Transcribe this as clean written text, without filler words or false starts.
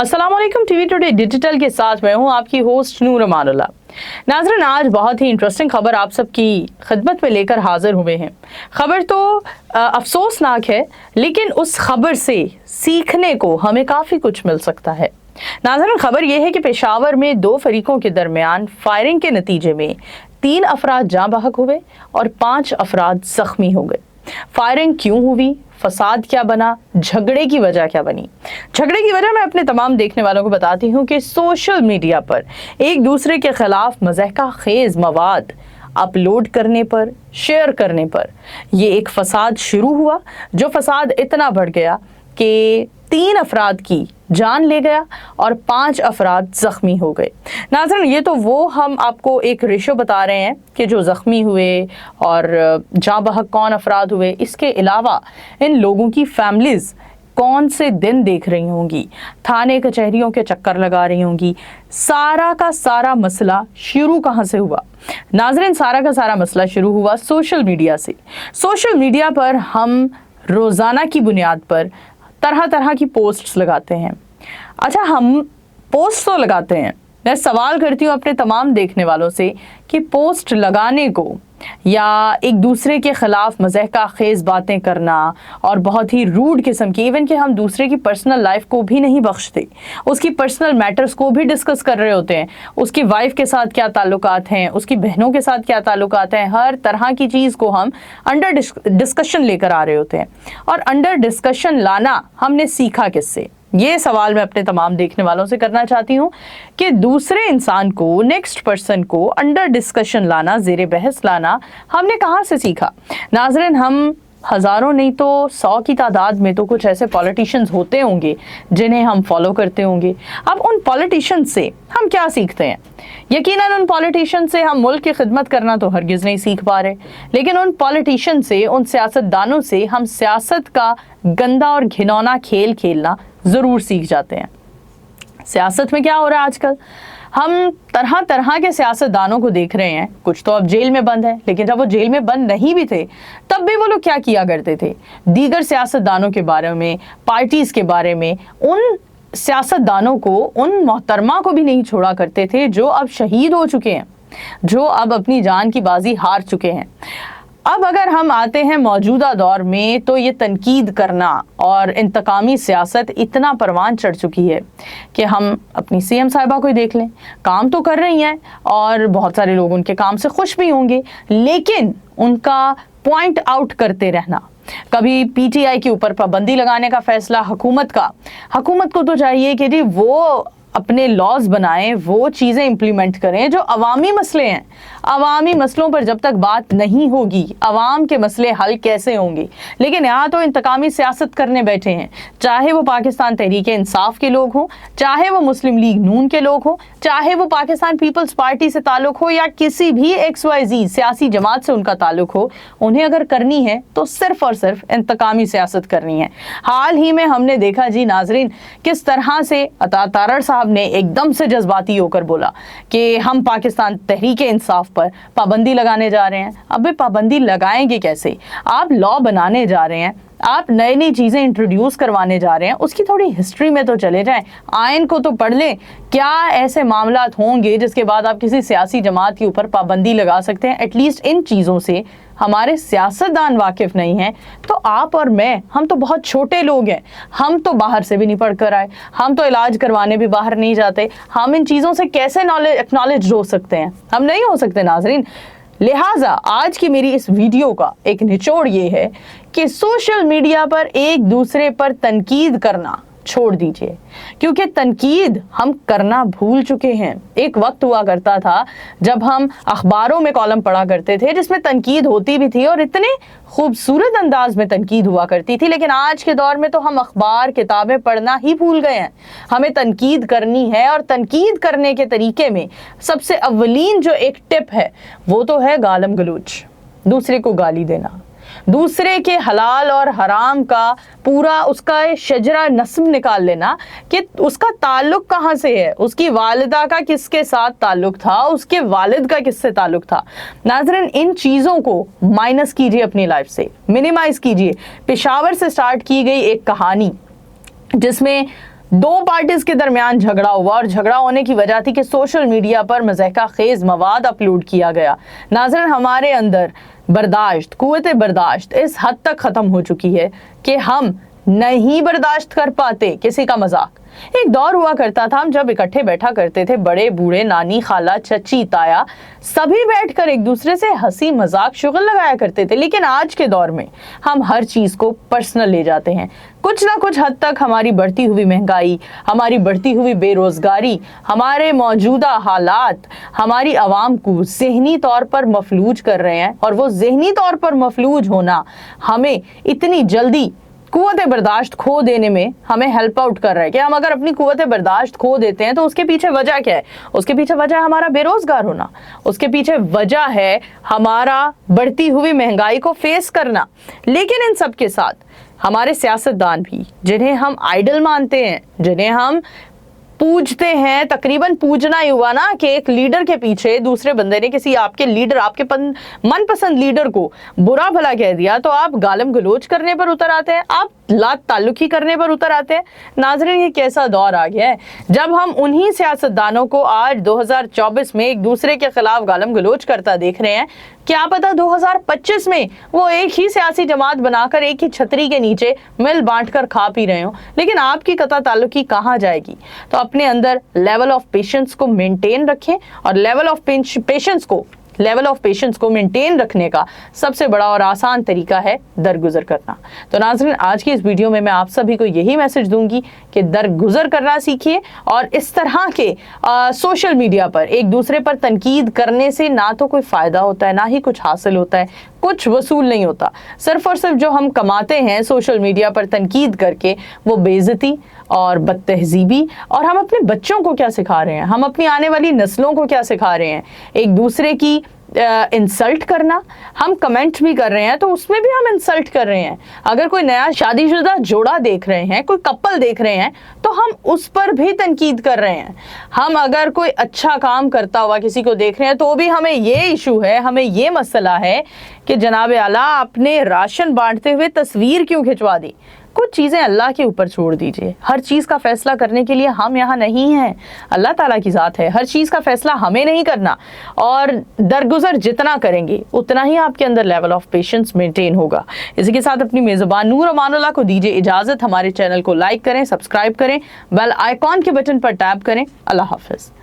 अस्सलाम वालेकुम। TV today digital के साथ मैं हूं आपकी होस्ट नूर अमानुल्लाह। नाज़रीन, आज बहुत ही इंटरेस्टिंग खबर आप सबकी खिदमत में लेकर हाजिर हुए हैं। खबर तो अफसोसनाक है, लेकिन उस खबर से सीखने को हमें काफ़ी कुछ मिल सकता है। नाज़रीन, खबर यह है कि पेशावर में दो फरीकों के दरमियान फायरिंग के नतीजे में 3 अफराद जाँ बहक हुए और 5 अफराद जख्मी हो गए। फायरिंग क्यों हुई, फसाद क्या बना, झगड़े की वजह क्या बनी? झगड़े की वजह मैं अपने तमाम देखने वालों को बताती हूँ कि सोशल मीडिया पर एक दूसरे के खिलाफ मज़ाहिका खेज मवाद अपलोड करने पर, शेयर करने पर ये एक फसाद शुरू हुआ, जो फसाद इतना बढ़ गया कि 3 अफराद की जान ले गया और 5 अफराद ज़ख्मी हो गए। नाज़रीन, ये तो वो हम आपको एक रेशो बता रहे हैं कि जो ज़ख्मी हुए और जाँ बहक कौन अफराद हुए। इसके अलावा इन लोगों की फैमिलीज़ कौन से दिन देख रही होंगी, थाने कचहरियों के चक्कर लगा रही होंगी। सारा का सारा मसला शुरू कहाँ से हुआ? नाज़रीन, सारा का सारा मसला शुरू हुआ सोशल मीडिया से। सोशल मीडिया पर हम रोज़ाना की बुनियाद पर तरह तरह की पोस्ट्स लगाते हैं। अच्छा, हम पोस्ट तो लगाते हैं, मैं सवाल करती हूँ अपने तमाम देखने वालों से कि पोस्ट लगाने को या एक दूसरे के ख़िलाफ़ मज़ाहिका खेज़ बातें करना और बहुत ही रूड किस्म की, इवन कि हम दूसरे की पर्सनल लाइफ को भी नहीं बख्शते, उसकी पर्सनल मैटर्स को भी डिस्कस कर रहे होते हैं। उसकी वाइफ के साथ क्या ताल्लुकात हैं, उसकी बहनों के साथ क्या ताल्लुकात हैं, हर तरह की चीज़ को हम अंडर डिस्कशन लेकर आ रहे होते हैं। और अंडर डिस्कशन लाना हमने सीखा किससे? ये सवाल मैं अपने तमाम देखने वालों से करना चाहती हूँ कि दूसरे इंसान को, नेक्स्ट पर्सन को अंडर डिस्कशन लाना, ज़ेरे बहस लाना हमने कहाँ से सीखा? नाज़रीन, हम हज़ारों नहीं तो 100 की तादाद में तो कुछ ऐसे पॉलिटिशियंस होते होंगे जिन्हें हम फॉलो करते होंगे। अब उन पॉलिटिशियंस से हम क्या सीखते हैं? यकीनन उन पॉलिटिशियन से हम मुल्क की खिदमत करना तो हरगिज़ नहीं सीख पा रहे, लेकिन उन पॉलिटिशियन से, उन सियासतदानों से हम सियासत का गंदा और घिनौना खेल खेलना ज़रूर सीख जाते हैं। सियासत में क्या हो रहा है आजकल? हम तरह तरह के सियासतदानों को देख रहे हैं। कुछ तो अब जेल में बंद है, लेकिन जब वो जेल में बंद नहीं भी थे तब भी वो लोग क्या किया करते थे? दीगर सियासतदानों के बारे में, पार्टीज़ के बारे में, उन सियासतदानों को, उन मोहतरमा को भी नहीं छोड़ा करते थे जो अब शहीद हो चुके हैं, जो अब अपनी जान की बाजी हार चुके हैं। अब अगर हम आते हैं मौजूदा दौर में, तो ये तनकीद करना और इंतकामी सियासत इतना परवान चढ़ चुकी है कि हम अपनी सीएम साहिबा को ही देख लें। काम तो कर रही हैं और बहुत सारे लोग उनके काम से खुश भी होंगे, लेकिन उनका पॉइंट आउट करते रहना, कभी पीटीआई के ऊपर पाबंदी लगाने का फैसला हुकूमत को तो चाहिए कि जी वो अपने लॉज बनाएं, वो चीज़ें इम्प्लीमेंट करें जो अवामी मसले हैं। अवामी मसलों पर जब तक बात नहीं होगी, अवाम के मसले हल कैसे होंगे? लेकिन यहाँ तो इंतकामी सियासत करने बैठे हैं, चाहे वो पाकिस्तान तहरीक इंसाफ के लोग हों, चाहे वो मुस्लिम लीग नून के लोग हों, चाहे वो पाकिस्तान पीपल्स पार्टी से ताल्लुक़ हो या किसी भी XYZ सियासी जमात से उनका ताल्लुक़ हो। उन्हें अगर करनी है तो सिर्फ़ और सिर्फ इंतकामी सियासत करनी है। हाल ही में हमने देखा जी नाजरीन, किस तरह से अता तारड़ साहब ने एकदम से जज्बाती होकर बोला कि हम पाकिस्तान तहरीक इंसाफ पर पाबंदी लगाने जा रहे हैं। अबे पाबंदी लगाएंगे कैसे? आप लॉ बनाने जा रहे हैं, आप नई नई चीज़ें इंट्रोड्यूस करवाने जा रहे हैं, उसकी थोड़ी हिस्ट्री में तो चले जाएं, आइन को तो पढ़ लें। क्या ऐसे मामलात होंगे जिसके बाद आप किसी सियासी जमात के ऊपर पाबंदी लगा सकते हैं? एटलीस्ट इन चीज़ों से हमारे सियासतदान वाकिफ़ नहीं हैं, तो आप और मैं, हम तो बहुत छोटे लोग हैं, हम तो बाहर से भी नहीं पढ़ कर आए, हम तो इलाज करवाने भी बाहर नहीं जाते, हम इन चीज़ों से कैसे एक्नॉलेज हो सकते हैं? हम नहीं हो सकते नाजरीन। लिहाजा आज की मेरी इस वीडियो का एक निचोड़ ये है कि सोशल मीडिया पर एक दूसरे पर तनकीद करना छोड़ दीजिए, क्योंकि तनकीद हम करना भूल चुके हैं। एक वक्त हुआ करता था जब हम अखबारों में कॉलम पढ़ा करते थे जिसमें तनकीद होती भी थी और इतने खूबसूरत अंदाज में तनकीद हुआ करती थी, लेकिन आज के दौर में तो हम अखबार, किताबें पढ़ना ही भूल गए हैं। हमें तनकीद करनी है और तनकीद करने के तरीके में सबसे अव्वलीन जो एक टिप है वो तो है गालम गलूच, दूसरे को गाली देना, दूसरे के हलाल और हराम का पूरा उसका शजरा नस्ब निकाल लेना कि उसका ताल्लुक कहाँ से है, उसकी वालिदा का किसके साथ ताल्लुक था, उसके वालिद का किससे ताल्लुक था। नाज़रीन, इन चीज़ों को माइनस कीजिए अपनी लाइफ से, मिनिमाइज कीजिए। पेशावर से स्टार्ट की गई एक कहानी जिसमें दो पार्टीज के दरमियान झगड़ा हुआ और झगड़ा होने की वजह थी कि सोशल मीडिया पर मज़ाहिका खेज मवाद अपलोड किया गया। नाज़रीन, हमारे अंदर बर्दाश्त, कुव्वत बर्दाश्त इस हद तक ख़त्म हो चुकी है कि हम नहीं बर्दाश्त कर पाते किसी का मजाक। एक दौर हुआ करता था हम जब इकट्ठे बैठा करते थे, बड़े बूढ़े, नानी, खाला, चची, ताया, सभी बैठकर एक दूसरे से हंसी मजाक शुगल लगाया करते थे। लेकिन आज के दौर में हम हर चीज को पर्सनल ले जाते हैं। कुछ ना कुछ हद तक हमारी बढ़ती हुई महंगाई, हमारी बढ़ती हुई बेरोजगारी, हमारे मौजूदा हालात हमारी आवाम को ज़हनी तौर पर मफलूज कर रहे हैं, और वो ज़हनी तौर पर मफलूज होना हमें इतनी जल्दी कुव्वत बर्दाश्त खो देने में हमें हेल्प आउट कर रहा है कि हम अगर अपनी कुव्वत बर्दाश्त खो देते हैं तो उसके पीछे वजह क्या है? उसके पीछे वजह है हमारा बेरोजगार होना, उसके पीछे वजह है हमारा बढ़ती हुई महंगाई को फेस करना। लेकिन इन सब के साथ हमारे सियासतदान भी, जिन्हें हम आइडल मानते हैं, जिन्हें हम पूजते हैं, तकरीबन पूजना ही हुआ ना कि एक लीडर के पीछे दूसरे बंदे ने किसी आपके लीडर, आपके मनपसंद लीडर को बुरा भला कह दिया तो आप गालम गलोच करने पर उतर आते हैं, आप लात ताल्लुकी करने पर उतर आते हैं। नाज़रीन, ये कैसा दौर आ गया है जब हम उन्हीं सियासतदानों को आज 2024 में एक दूसरे के खिलाफ गालम गलोच करता देख रहे हैं। क्या पता 2025 में वो एक ही सियासी जमात बनाकर एक ही छतरी के नीचे मिल बांटकर खा पी रहे हो, लेकिन आपकी कता ताल्लुकी कहाँ जाएगी? तो अपने अंदर लेवल ऑफ पेशेंस को मेंटेन रखें, और लेवल ऑफ पेशेंस को मेंटेन रखने का सबसे बड़ा और आसान तरीका है दरगुजर करना। तो नाज़रीन, आज की इस वीडियो में मैं आप सभी को यही मैसेज दूंगी कि दरगुजर करना सीखिए, और इस तरह के सोशल मीडिया पर एक दूसरे पर तनकीद करने से ना तो कोई फ़ायदा होता है, ना ही कुछ हासिल होता है, कुछ वसूल नहीं होता। सिर्फ और सिर्फ जो हम कमाते हैं सोशल मीडिया पर तनकीद करके, वो बेइज्जती और बदतहजीबी, और हम अपने बच्चों को क्या सिखा रहे हैं, हम अपनी आने वाली नस्लों को क्या सिखा रहे हैं? एक दूसरे की इंसल्ट करना। हम कमेंट भी कर रहे हैं तो उसमें भी हम इंसल्ट कर रहे हैं। अगर कोई नया शादीशुदा जोड़ा देख रहे हैं, कोई कपल देख रहे हैं, तो हम उस पर भी तनकीद कर रहे हैं। हम अगर कोई अच्छा काम करता हुआ किसी को देख रहे हैं तो भी हमें ये इशू है, हमें ये मसला है कि जनाब आला आपने राशन बांटते हुए तस्वीर क्यों खिंचवा दी? कुछ चीज़ें अल्लाह के ऊपर छोड़ दीजिए। हर चीज़ का फैसला करने के लिए हम यहाँ नहीं हैं, अल्लाह ताला की ज़ात है। हर चीज़ का फैसला हमें नहीं करना, और दरगुजर जितना करेंगे उतना ही आपके अंदर लेवल ऑफ पेशेंस मेंटेन होगा। इसी के साथ अपनी मेज़बान नूर अमानुल्लाह को दीजिए इजाज़त। हमारे चैनल को लाइक करें, सब्सक्राइब करें, बेल आइकॉन के बटन पर टैप करें। अल्लाह हाफ़िज़।